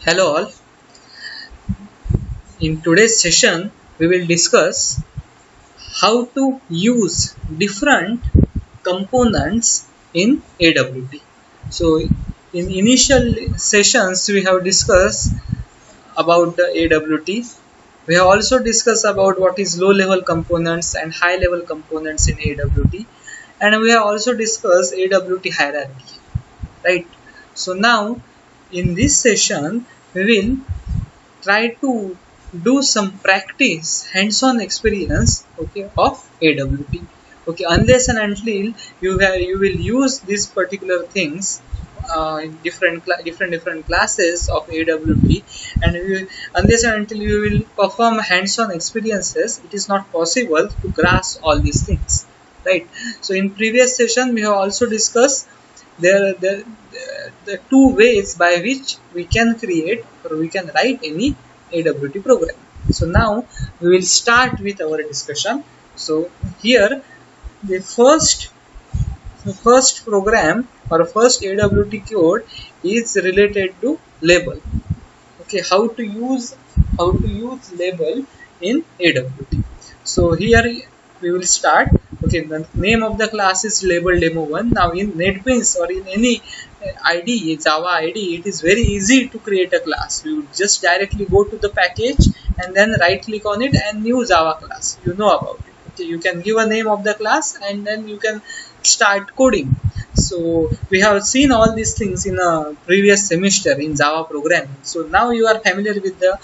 Hello all. In today's session, we will discuss how to use different components in AWT. So, in initial sessions, we have discussed about the AWT. We have also discussed about what is low-level components and high-level components in AWT, and we have also discussed AWT hierarchy. Right. So now, in this session, we will try to do some practice hands-on experience, okay, of AWT. Okay, unless and until you will use these particular things in different classes of AWT, and unless and until you will perform hands-on experiences, it is not possible to grasp all these things, right? So in previous session we have also discussed the two ways by which we can create or we can write any AWT program. So now we will start with our discussion. So here the first program or first AWT code is related to label. Okay, how to use label in AWT. So here we will start. Okay, the name of the class is label demo 1. Now in NetBeans or in any IDE, Java IDE, it is very easy to create a class. You just directly go to the package and then right click on it and new Java class. You know about it. Okay, you can give a name of the class and then you can start coding. So we have seen all these things in a previous semester in Java programming. So now you are familiar with the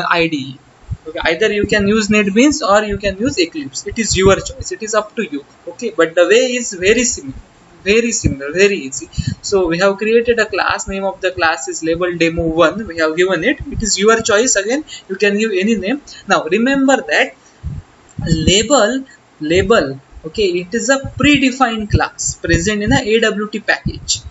IDE. Okay, either you can use NetBeans or you can use Eclipse. It is your choice. It is up to you. Okay, but the way is very similar, very easy. So we have created a class. Name of the class is label demo 1. We have given it. It is your choice. Again, you can give any name. Now remember that label, okay, it is a predefined class present in a AWT package.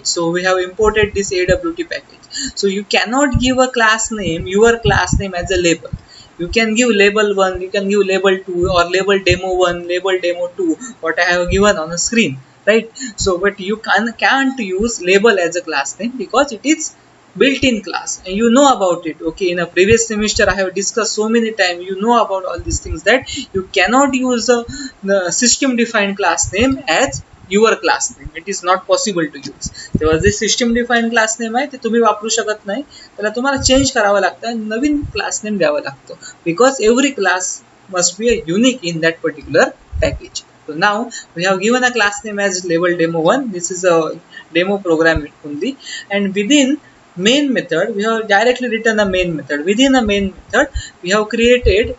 So we have imported this AWT package. So you cannot give a class name, your class name, as a label. You can give label 1, you can give label 2, or label demo 1, label demo 2, what I have given on the screen, right? So but you can't use label as a class name because it is built-in class and you know about it. Okay, in a previous semester I have discussed so many times, you know about all these things, that you cannot use the system defined class name as your class name. It is not possible to use. तेव्हा जे system define class name आहे ते तुम्ही वापरू शकत नाही, त्याला तुम्हाला change करावं लागतं आणि नवीन क्लास नेम द्यावं लागतं, because every class must be a unique in that particular package. So now we have given a class name as label demo 1. This is a demo program only, and within main method we have directly written a main method. Within a main method we have created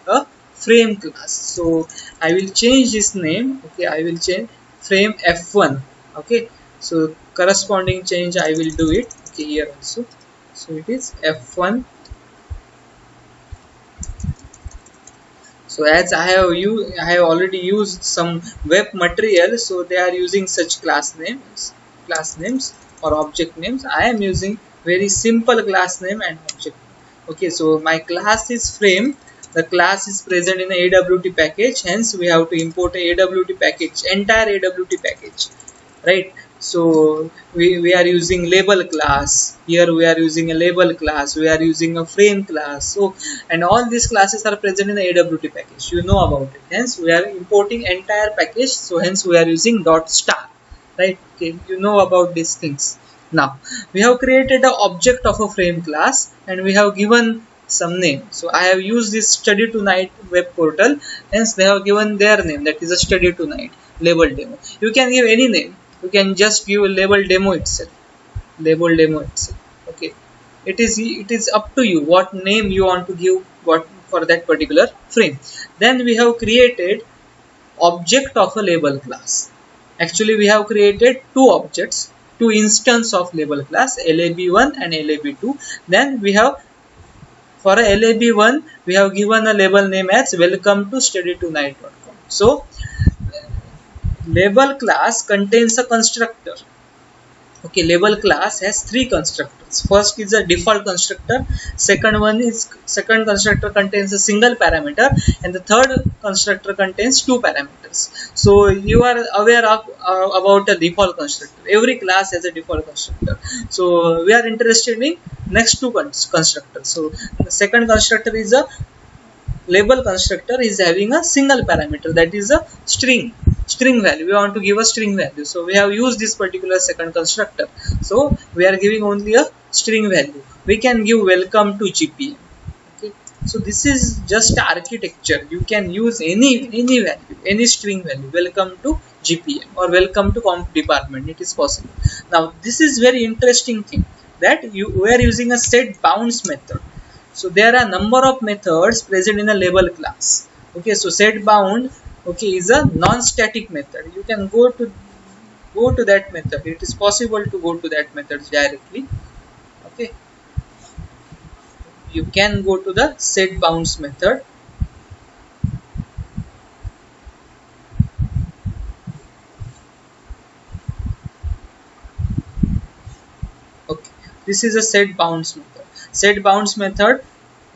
a frame class. So I will change this name. Okay, I will change frame f1. Okay, so corresponding change I will do it. Okay, here also. So it is f1. So as I have already used some web material, so they are using such class names or object names. I am using very simple class name and object name. Okay, so my class is frame. The class is present in a AWT package, hence we have to import a AWT package, entire AWT package, right? So we are using label class. Here we are using a label class, we are using a frame class. So and all these classes are present in the AWT package, you know about it, hence we are importing entire package. So hence we are using dot star, right? Okay, you know about these things. Now we have created the object of a frame class and we have given some name. So I have used this study tonight web portal, hence they have given their name, that is a study tonight label demo. You can give any name, you can just give a label demo itself. Okay, it is up to you what name you want to give what for that particular frame. Then we have created object of a label class. Actually we have created two objects, two instance of label class, lab1 and lab2. Then we have, for a lab1 we have given a label name as welcome to studytonight.com. So label class contains a constructor. Okay, label class has three constructors. First is a default constructor, second constructor contains a single parameter, and the third constructor contains two parameters. So you are aware of about a default constructor. Every class has a default constructor. So we are interested in next two constructors. So the second constructor is a label constructor, is having a single parameter, that is a string value. We want to give a string value, so we have used this particular second constructor. So we are giving only a string value. We can give welcome to GPM. Okay, so this is just architecture. You can use any value, any string value, welcome to GPM or welcome to comp department. It is possible. Now this is very interesting thing, that we are using a set bounds method. So there are number of methods present in a label class. Okay, so set bound, okay, is a non-static method. You can go to that method. It is possible to go to that method directly. Okay, you can go to the set bounds method. Okay, this is a set bounds method. Set bounds method.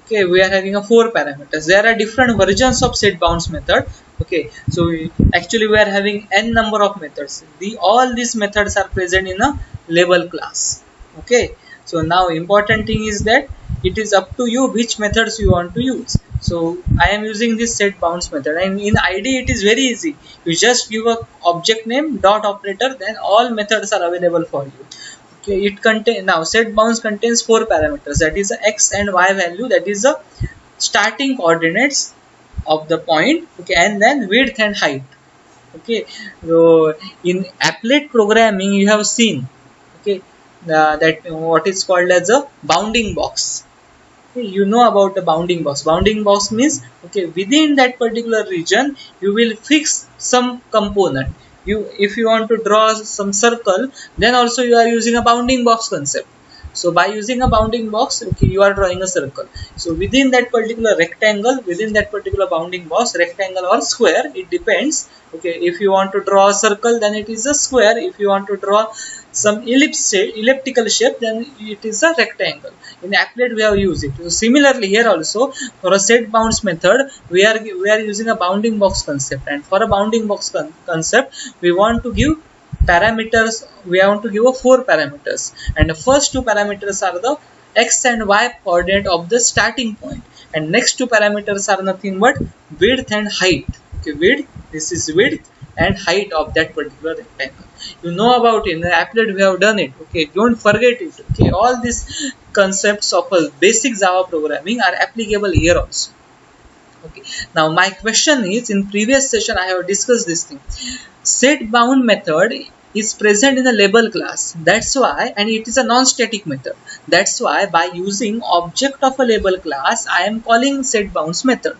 Okay, we are having a 4 parameters. There are different versions of set bounds method. Okay, so actually we are having n number of methods. All these methods are present in a label class. Okay, so now important thing is that it is up to you which methods you want to use. So I am using this set bounds method, and in IDE it is very easy. You just give a object name dot operator, then all methods are available for you. Okay, it contain now set bounds contains 4 parameters, that is the x and y value, that is the starting coordinates of the point. Okay, and then width and height. Okay, so in applet programming you have seen, okay, that what is called as a bounding box. Okay, you know about the bounding box. Bounding box means, okay, within that particular region you will fix some component. If you want to draw some circle, then also you are using a bounding box concept. So by using a bounding box, okay, you are drawing a circle. So within that particular rectangle, within that particular bounding box, rectangle or square, it depends. Okay, if you want to draw a circle, then it is a square. If you want to draw some elliptical shape, then it is a rectangle. In applet we have used it. So similarly here also, for a set bounds method, we are using a bounding box concept, and for a bounding box concept we want to give parameters. We want to give a 4 parameters, and the first 2 parameters are the x and y coordinate of the starting point, and next 2 parameters are nothing but width and height. Okay, width, this is width and height of that particular rectangle. You know about it. In the applet we have done it. Okay, don't forget it. Okay, all these concepts of a basic Java programming are applicable here also. Okay, now my question is, in previous session I have discussed this thing. Set bound method is present in the label class. That's why, and it is a non-static method. That's why by using object of a label class, I am calling set bounds method.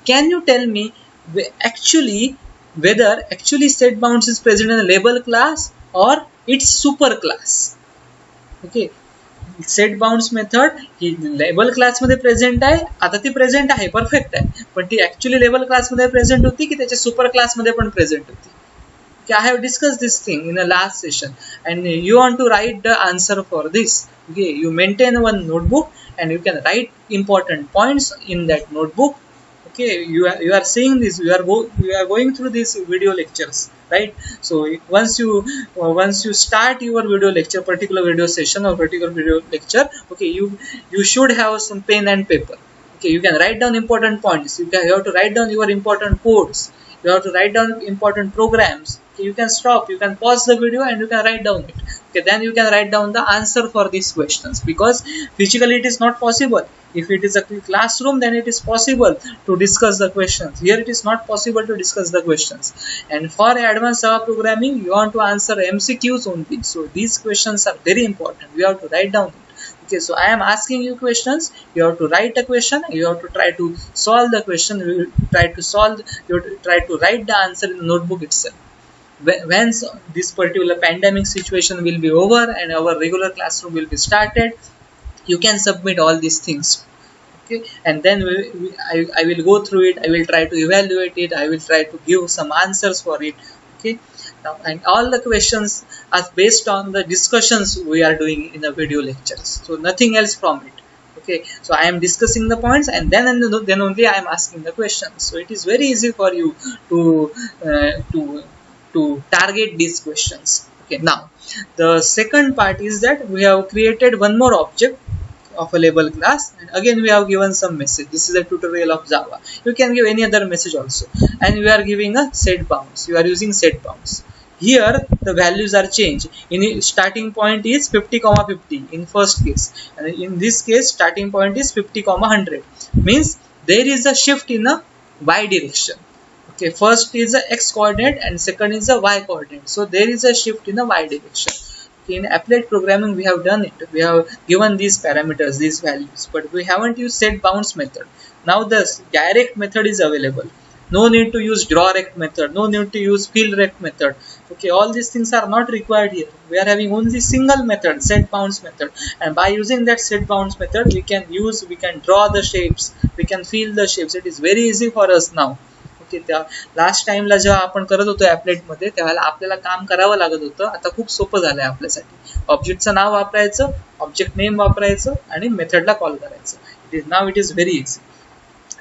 Can you tell me whether actually set bounds is present in a label class or its super class? Okay, set bounds method ही label class मध्ये present आहे. आता ती present आहे, perfect आहे, पण ती actually label class मध्ये प्रेझेंट होती की त्याच्या सुपर क्लास मध्ये पण प्रेझेंट होती. Okay, I have discussed this thing in the last session, and you want to write the answer for this. Okay, you maintain one notebook and you can write important points in that notebook. Okay, you are seeing this, you are going through these video lectures, right? So once you start your video lecture, particular video session or particular video lecture, okay, you should have some pen and paper. Okay, you can write down important points. You have to write down your important codes. You have to write down important programs. Okay, you can stop, you can pause the video and you can write down it. Okay, then you can write down the answer for these questions, because physically it is not possible. If it is a classroom, then it is possible to discuss the questions. Here it is not possible to discuss the questions. And for advanced Java programming, you want to answer MCQs only. So these questions are very important. You have to write down it. Okay, so I am asking you questions. You have to write a question. You have to try to solve the question. You have to try to write the answer in the notebook itself. Once this particular pandemic situation will be over and our regular classroom will be started, you can submit all these things. Okay, and then I will go through it. I will try to evaluate it. I will try to give some answers for it. Okay, Now, and all the questions are based on the discussions we are doing in the video lectures, so nothing else from it. Okay, so I am discussing the points, and then only I am asking the questions. So it is very easy for you to uh, to to target these questions. Okay, now the second part is that we have created one more object of a label class, and again we have given some message. This is a tutorial of Java. You can give any other message also, and we are giving a set bounds. You are using set bounds. Here the values are changed. In starting point is 50, 50 in first case, and in this case starting point is 50, 100. Means there is a shift in a y direction. Okay, first is the x coordinate and second is the y coordinate. So there is a shift in the y direction. Okay, in applied programming we have done it. We have given these parameters, these values, but we haven't used set bounds method. Now the direct method is available. No need to use draw rect method. No need to use fill rect method. Okay, all these things are not required here. We are having only single method, set bounds method, and by using that set bounds method, we can draw the shapes, we can fill the shapes. It is very easy for us now. त्या last टाइमला जेव्हा आपण करत होतो ऍप्लेट मध्ये, तेव्हा आपल्याला काम करावं लागत होतं. आता खूप सोपं झालंय आपल्यासाठी. ऑब्जेक्टचं नाव वापरायचं, ऑब्जेक्ट नेम वापरायचं आणि मेथडला कॉल करायचं. It is very easy.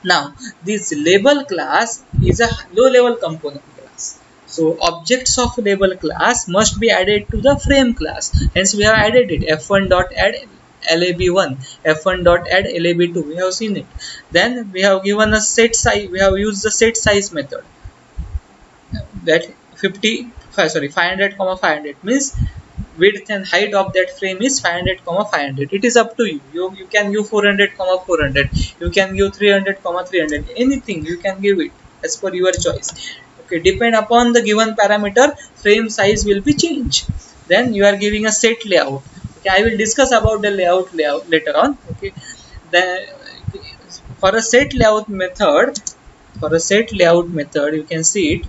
Now this label class is a low level component class. So objects of label class must be added to the frame class. Hence we have added it. f1.add lab1, f1.add lab2. We have seen it. Then we have given a set size. We have used the set size method. That 500, 500 means width and height of that frame is 500, 500. It is up to you. You can give 400, 400. You can give 300, 300. Anything you can give it as per your choice. Okay, depend upon the given parameter, frame size will be changed. Then you are giving a set layout. Okay, I will discuss about the layout later on. Okay, then for a set layout method, you can see it.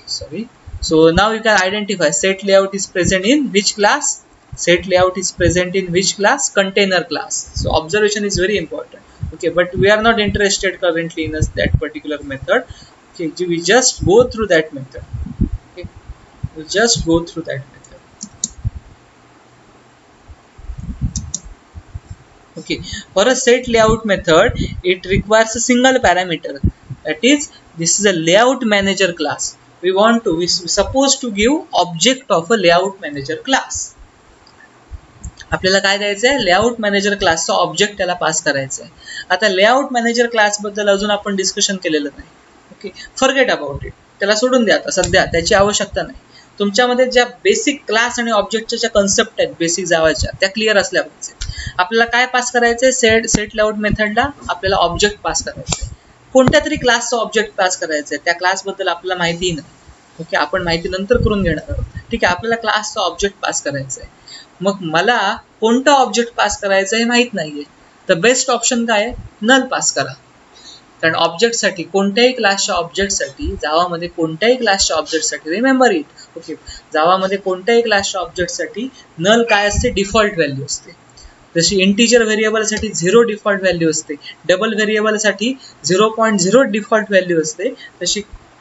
Sorry. So now you can identify set layout is present in which class. Set layout is present in which class? Container class. So observation is very important. Okay, but we are not interested currently in that particular method. Okay, we just go through that method. Okay, we just go through that method. Okay, for a set layout method, it requires a single parameter. That is, this is a layout manager class. We supposed to give object of a layout manager class. आपल्याला काय द्यायचं आहे? Layout manager क्लासचा object त्याला पास करायचा आहे. आता layout manager class बद्दल अजून आपण डिस्कशन केलेलं नाही. Okay, forget about it. त्याला सोडून द्या आता, सध्या त्याची आवश्यकता नाही. तुमच्यामध्ये ज्या बेसिक क्लास आणि ऑब्जेक्टच्या ज्या कन्सेप्ट आहेत बेसिक जावाच्या, त्या क्लिअर असल्या पाहिजे. आपल्याला काय पास करायचंय? सेट लेआउट मेथडला आपल्याला ऑब्जेक्ट पास करायचंय. कोणत्या तरी क्लासचा ऑब्जेक्ट पास करायचा आहे. त्या क्लास बद्दल आपल्याला माहिती नाही. ओके, आपण माहिती नंतर करून घेणार आहोत. ठीक आहे, आपल्याला क्लासचा ऑब्जेक्ट पास करायचा आहे. मग मला कोणता ऑब्जेक्ट पास करायचा हे माहित नाहीये, तर बेस्ट ऑप्शन काय आहे? नल पास करा. कारण ऑब्जेक्टसाठी, कोणत्याही क्लासच्या ऑब्जेक्टसाठी, जावामध्ये कोणत्याही क्लासच्या ऑब्जेक्टसाठी, रिमेंबर इट. ओके, जावामध्ये कोणत्याही क्लासच्या ऑब्जेक्टसाठी नल काय असते? डिफॉल्ट व्हॅल्यू असते. जशी इंटीजर व्हेरिएबलसाठी 0 डिफॉल्ट व्हॅल्यू असते, डबल व्हेरिएबलसाठी 0.0 डिफॉल्ट व्हॅल्यू असते, तशी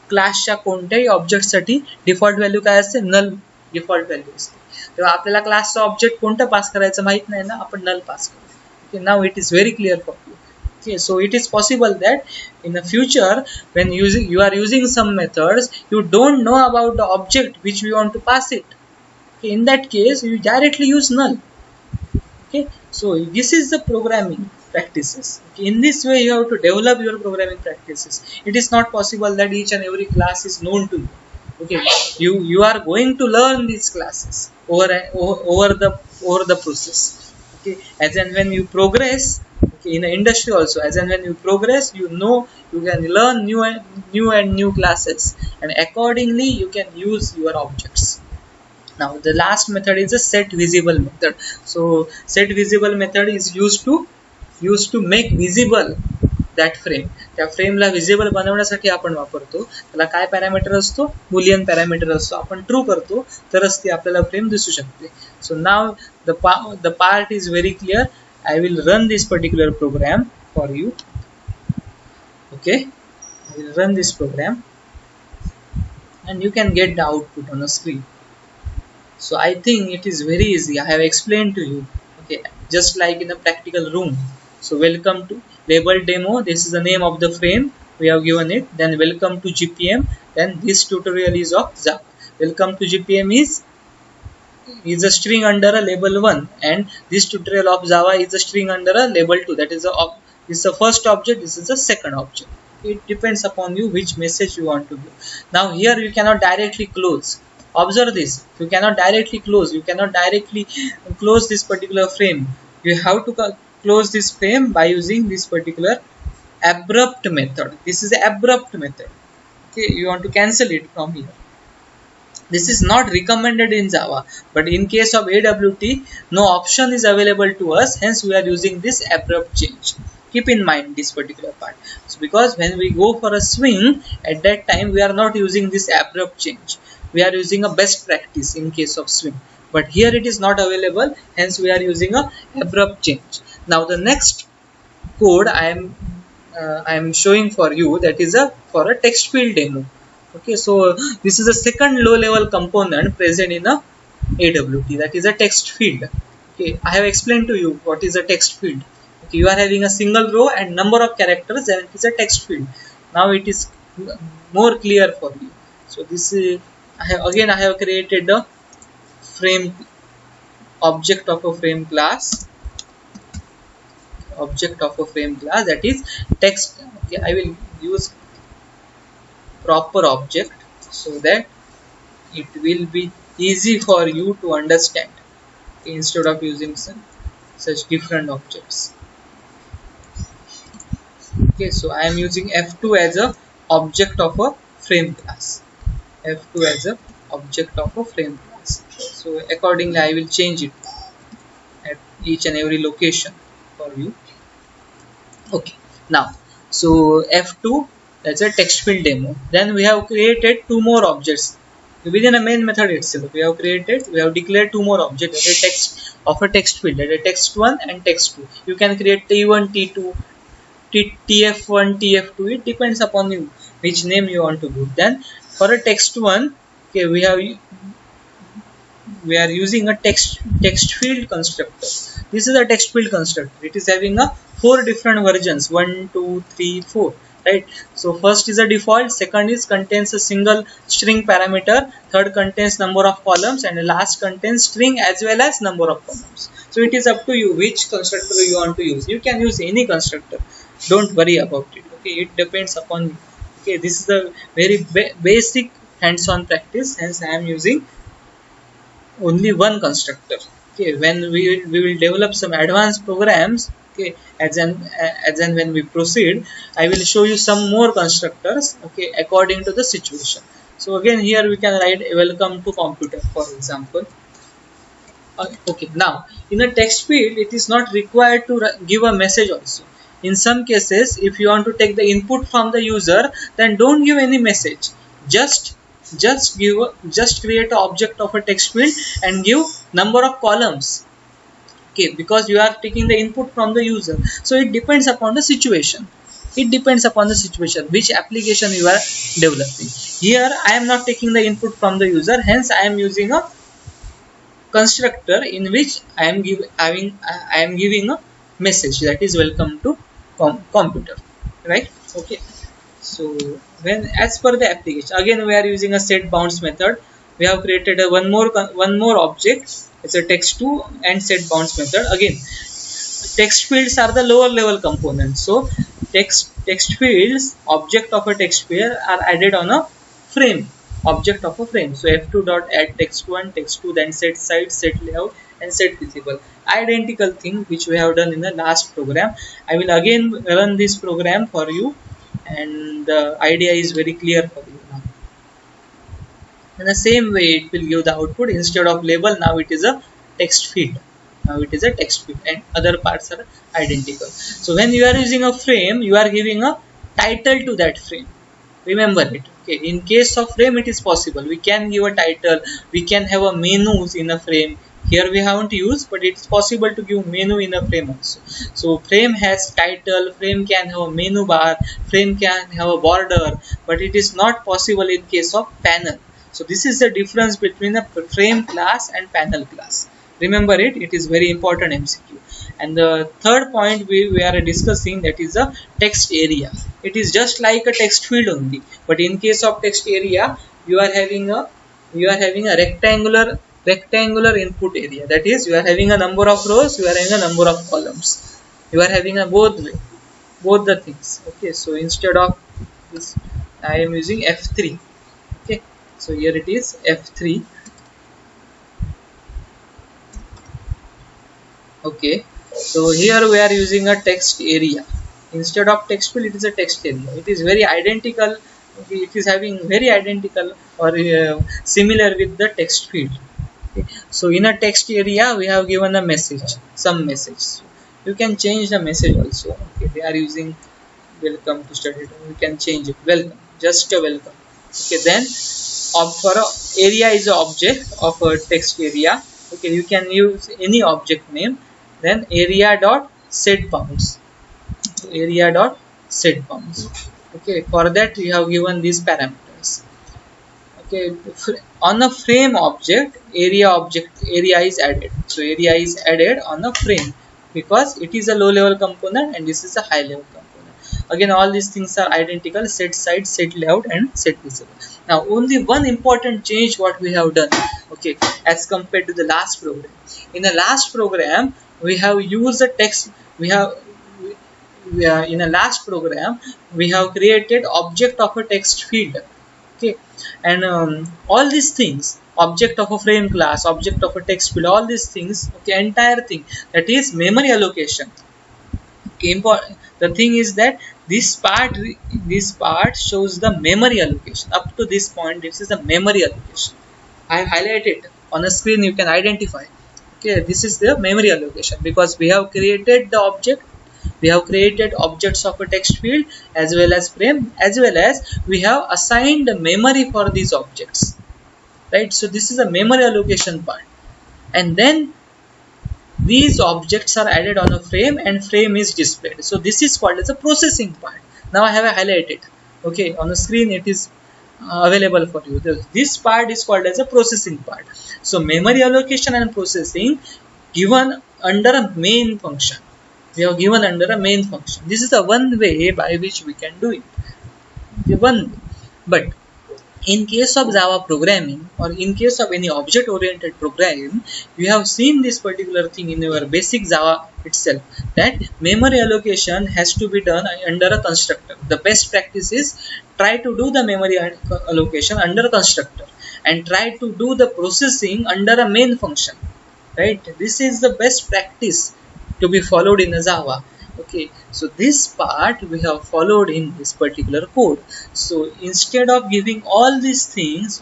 क्लासच्या कोणत्याही ऑब्जेक्टसाठी डिफॉल्ट व्हॅल्यू काय असते? नल डिफॉल्ट व्हॅल्यू असते. तेव्हा आपल्याला क्लासचा ऑब्जेक्ट कोणता पास करायचं माहित नाही ना, आपण नल पास करू. Okay, now it is very clear for you. Okay, so it is possible that in the future when you are using some methods, you don't know about the object which we want to pass it. Okay, in that case you directly use null. Okay, so this is the programming practices. Okay, in this way you have to develop your programming practices. It is not possible that each and every class is known to you. Okay, you are going to learn these classes over the process. Okay, as and when you progress, okay, in the industry also, as and when you progress, you can learn new classes, and accordingly you can use your objects. Now the last method is a set visible method. So set visible method is used to make visible that frame. त्या फ्रेमला visible बनवण्यासाठी आपण वापरतो. त्याला काय parameter असतो? Boolean parameter असतो. आपण true करतो तरच ती आपल्याला फ्रेम दिसू शकते. सो नाव the part is very clear. I will run this particular program for you. Okay, I will run this program. and you can get the output on the screen. So I think it is very easy. I have explained to you, okay, just like in a practical room. So welcome to label demo. This is the name of the frame we have given it. Then welcome to GPM. Then this tutorial is of Java. Welcome to GPM is a string under a label 1, and this tutorial of Java is a string under a label 2. That is this is the first object, this is the second object. It depends upon you which message you want to give. Now here you cannot directly close. Observe this. You cannot directly close. You cannot directly close this particular frame. You have to close this frame by using this particular abrupt method. This is the abrupt method. Okay, you want to cancel it from here. This is not recommended in Java, but in case of AWT, no option is available to us, hence we are using this abrupt change. Keep in mind this particular part. So because when we go for a swing, at that time we are not using this abrupt change. We are using a best practice in case of swing. But here it is not available, hence we are using a abrupt change. Now the next code I am showing for you, that is for a text field demo. Okay, so this is the second low level component present in a AWT, that is a text field. Okay, I have explained to you what is a text field. Okay, you are having a single row and number of characters, and it is a text field. Now it is more clear for you. So this is, I have created a frame object of a frame class. Object of a frame class, that is text. Okay, I will use proper object so that it will be easy for you to understand, okay, instead of using such different objects. Okay, so I am using F2 as a object of a frame class. F2 as a object of a frame class. So accordingly I will change it at each and every location for you. Okay, now so F2, that's a text field demo. Then we have created two more objects within a main method itself. We have declared two more objects, that is text of a text field, that is text1 and text2. You can create T1, T2, TF1, TF2. It depends upon you which name you want to give. Then for a text1, okay, we are using a text field constructor. This is a text field constructor. It is having a 4 different versions, 1, 2, 3, 4. Right. So first is a default, second is contains a single string parameter, third contains number of columns, and the last contains string as well as number of columns. So it is up to you which constructor you want to use. You can use any constructor. Don't worry about it. Okay, it depends upon you. Okay, this is the very basic hands-on practice. Hence, I am using only one constructor. Okay, when we will develop some advanced programs. Okay, as and when we proceed, I will show you some more constructors. Okay, according to the situation. So again, here we can write welcome to computer, for example. Okay, now in a text field, it is not required to give a message also. In some cases, if you want to take the input from the user, then don't give any message. Just create an object of a text field and give number of columns. Okay, because you are taking the input from the user. So it depends upon the situation. It depends upon the situation which application you are developing. Here I am not taking the input from the user, hence I am using a constructor in which I am giving a message, that is welcome to computer, right? Okay, so when as per the application, again we are using a set bounds method. We have created a one more object. It's a text2 and set bounds method. Again, text fields are the lower level components. So text fields, object of a text field, are added on a frame, object of a frame. So f2 dot add text1, text2, then set size, set layout, and set visible. Identical thing which we have done in the last program. I will again run this program for you, and the idea is very clear for you now. In the same way, it will give the output instead of label. Now it is a text field. Now it is a text field, and other parts are identical. So when you are using a frame, you are giving a title to that frame. Remember it. Okay. In case of frame, it is possible. We can give a title. We can have a menus in a frame. Here we haven't used, but it's possible to give menu in a frame also. So frame has title, frame can have a menu bar, frame can have a border, but it is not possible in case of panel. So this is the difference between a frame class and panel class. Remember it, it is very important MCQ. And the third point we are discussing, that is a text area. It is just like a text field only, but in case of text area, you are having a rectangular input area. That is, you are having a number of rows, you are having a number of columns. You are having a both the things. Okay, so instead of this, I am using F3. Okay, so here it is F3. Okay, so here we are using a text area. Instead of text field, it is a text area. It is very identical. Okay, it is having very identical or similar with the text field. Okay. So in a text area, we have given a message, some message. You can change the message also. Okay, they are using welcome to study. We can change it. Welcome, just a welcome. Okay, then for a area is an object of a text area. Okay, you can use any object name. Then area dot set bounds. Area dot set bounds. Okay, for that we have given these parameters. Okay, on a frame object area is added. So area is added on a frame because it is a low level component and this is a high level component. Again, all these things are identical: set size, set layout, and set visible. Now only one important change what we have done, okay, as compared to the last program. In the last program we have used the text. In a last program we have created object of a text field. Okay, and all these things, object of a frame class, object of a text field, all these things, okay, entire thing, that is memory allocation. Okay, the thing is that this part shows the memory allocation. Up to this point, this is the memory allocation. I highlighted on the screen, you can identify. Okay, this is the memory allocation because we have created the object. We have created objects of a text field as well as frame, as well as we have assigned memory for these objects, right? So this is a memory allocation part, and then these objects are added on a frame and frame is displayed. So this is called as a processing part. Now I have highlighted. Okay, on the screen it is available for you. This part is called as a processing part. So memory allocation and processing given under a main function. We have given under a main function. This is the one way by which we can do it. But in case of Java programming or in case of any object oriented programming, we have seen this particular thing in our basic Java itself, that memory allocation has to be done under a constructor. The best practice is try to do the memory allocation under a constructor and try to do the processing under a main function, right? This is the best practice to be followed in a Java. Okay, so this part we have followed in this particular code. So instead of giving all these things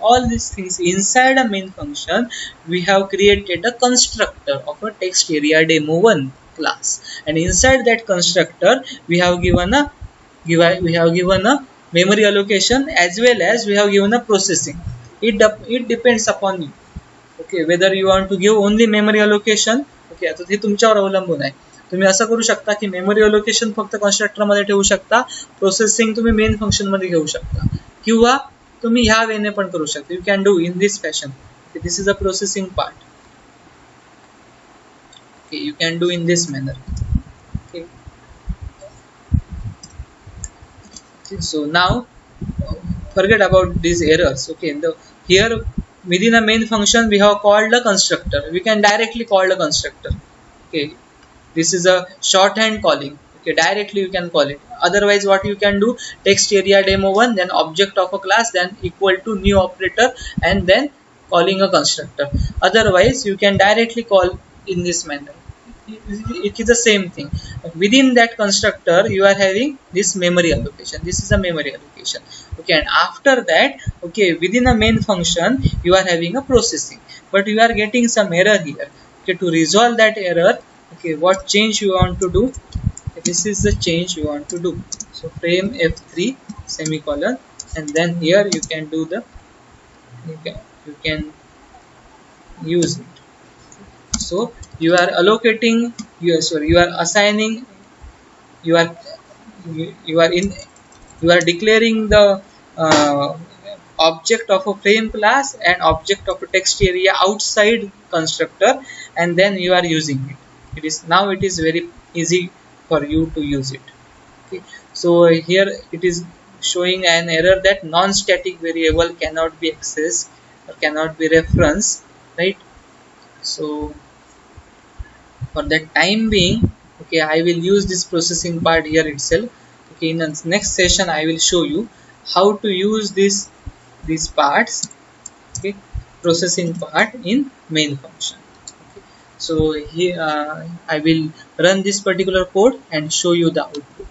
inside a main function, we have created a constructor of a text area demo1 class, and inside that constructor we have given a memory allocation as well as we have given a processing. It depends upon you. Okay, whether you want to give only memory allocation. Okay, आता ते तुमच्यावर अवलंबून आहे. तुम्ही असं करू शकता की मेमरी अलोकेशन फक्त कन्स्ट्रक्टर मध्ये ठेवू शकता, प्रोसेसिंग तुम्ही मेन फंक्शन मध्ये घेऊ शकता, किंवा तुम्ही ह्या वेने पण करू शकता. You can do in this fashion. This is a processing part. Okay, you can do in this manner. Okay, so now forget about these errors. Okay, here within a main function we have called a constructor. We can directly call a constructor. Okay, this is a shorthand calling. Okay, directly you can call it. Otherwise what you can do, text area demo1, then object of a class, then equal to new operator, and then calling a constructor. Otherwise you can directly call in this manner. It is the same thing. Within that constructor you are having this memory allocation. This is a memory allocation. Okay, and after that, okay, within a main function you are having a processing, but you are getting some error here. Okay, to resolve that error, okay, what change you want to do? This is the change you want to do. So frame F3 semicolon, and then here you can do the you can use it. So you are allocating, you are assigning, you are you are in you are declaring the uh, object of a frame class and object of a text area outside constructor, and then you are using it. It is very easy for you to use it. Okay. So here it is showing an error that non-static variable cannot be accessed or cannot be referenced, right? So for that time being, okay, I will use this processing part here itself. Okay, in the next session I will show you how to use these parts, okay, processing part in main function. Okay. So here I will run this particular code and show you the output.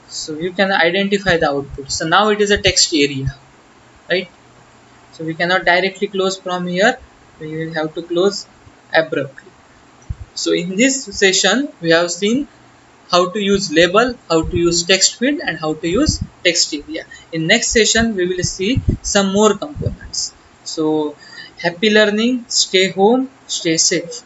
So you can identify the output. So now it is a text area, right? So we cannot directly close from here, we will have to close abruptly. So in this session we have seen how to use label, how to use text field, and how to use text area. In next session we will see some more components. So happy learning, stay home, stay safe.